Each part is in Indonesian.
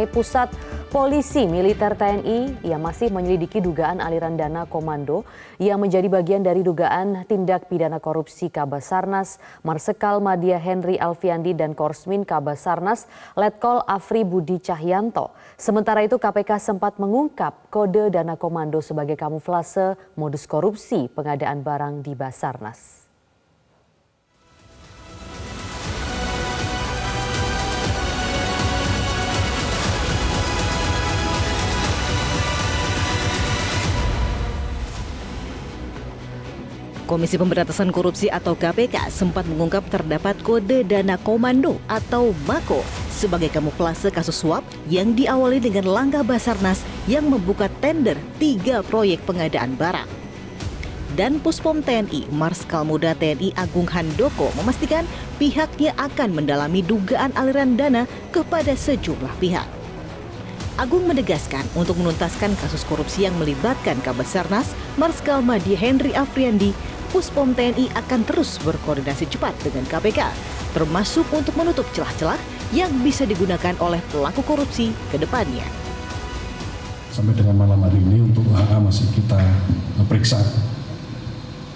mengenai pusat polisi militer TNI yang masih menyelidiki dugaan aliran dana komando yang menjadi bagian dari dugaan tindak pidana korupsi Kabasarnas Marsikal Madya Henry Alfiandi dan Korsmin Kabasarnas Letkol Afri Budi Cahyanto. Sementara itu KPK sempat mengungkap kode dana komando sebagai kamuflase modus korupsi pengadaan barang di Basarnas. Komisi Pemberantasan Korupsi atau KPK sempat mengungkap terdapat kode dana komando atau MAKO sebagai kamuflase kasus suap yang diawali dengan langkah Basarnas yang membuka tender 3 proyek pengadaan barang. Dan Puspom TNI Marskal Muda TNI Agung Handoko memastikan pihaknya akan mendalami dugaan aliran dana kepada sejumlah pihak. Agung menegaskan untuk menuntaskan kasus korupsi yang melibatkan Kabasarnas Marskal Madya Henry Alfiandi, Puspom TNI akan terus berkoordinasi cepat dengan KPK, termasuk untuk menutup celah-celah yang bisa digunakan oleh pelaku korupsi ke depannya. Sampai dengan malam hari ini untuk HA masih kita periksa.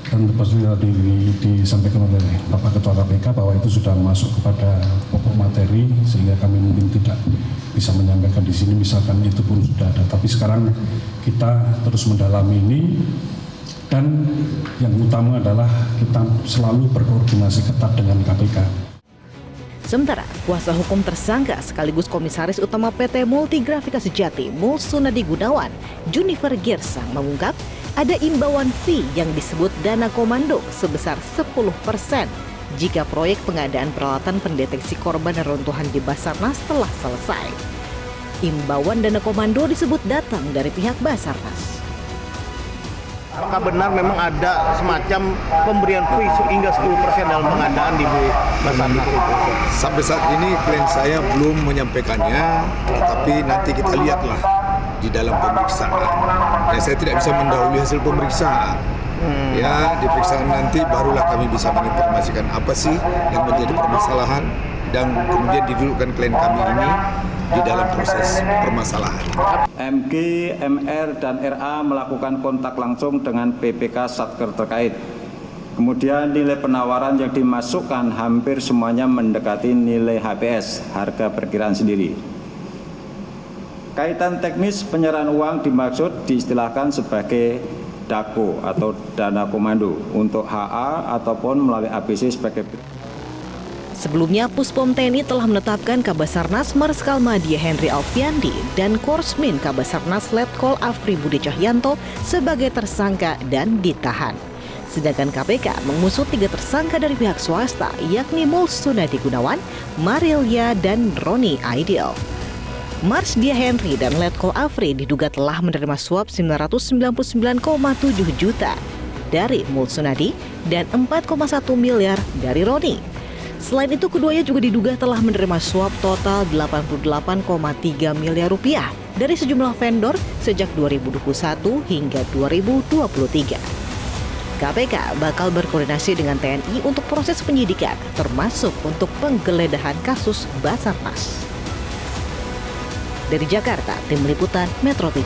Dan sudah disampaikan oleh Bapak Ketua KPK bahwa itu sudah masuk kepada pokok materi sehingga kami mungkin tidak bisa menyampaikan di sini, misalkan itu pun sudah ada. Tapi sekarang kita terus mendalami ini. Dan yang utama adalah kita selalu berkoordinasi ketat dengan KPK. Sementara kuasa hukum tersangka sekaligus Komisaris Utama PT Multigrafika Sejati Mul Sunadi Gunawan, Junifer Girsang mengungkap ada imbauan fee yang disebut dana komando sebesar 10% jika proyek pengadaan peralatan pendeteksi korban runtuhan di Basarnas telah selesai. Imbauan dana komando disebut datang dari pihak Basarnas. Apakah benar memang ada semacam pemberian fee hingga 10% dalam pengadaan di Basarnas itu? Sampai saat ini klien saya belum menyampaikannya, tapi nanti kita lihatlah di dalam pemeriksaan. Ya, saya tidak bisa mendahului hasil pemeriksaan. Ya, di pemeriksaan nanti barulah kami bisa menginformasikan apa sih yang menjadi permasalahan dan kemudian didudukkan klien kami ini di dalam proses permasalahan. MG, MR, dan RA melakukan kontak langsung dengan PPK Satker terkait. Kemudian nilai penawaran yang dimasukkan hampir semuanya mendekati nilai HPS, harga perkiraan sendiri. Kaitan teknis penyerahan uang dimaksud diistilahkan sebagai DAKO atau dana komando untuk HA ataupun melalui ABC sebagai. Sebelumnya, Puspom TNI telah menetapkan Kabasarnas Marskal Madya Henry Alfiandi dan Korsmin Kabasarnas Letkol Afri Budi Cahyanto sebagai tersangka dan ditahan. Sedangkan KPK mengusut 3 tersangka dari pihak swasta, yakni Mul Sunadi Gunawan, Marilia, dan Roni Ideal. Marsdia Henry dan Letkol Afri diduga telah menerima suap 999,7 juta dari Mul Sunadi dan 4,1 miliar dari Roni. Selain itu, keduanya juga diduga telah menerima suap total 88,3 miliar rupiah dari sejumlah vendor sejak 2021 hingga 2023. KPK bakal berkoordinasi dengan TNI untuk proses penyidikan, termasuk untuk penggeledahan kasus Basarnas. Dari Jakarta, Tim Liputan Metro TV.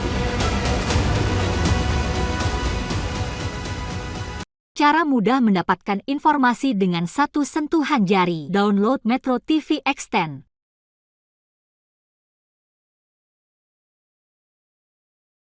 Cara mudah mendapatkan informasi dengan satu sentuhan jari. Download Metro TV Extend.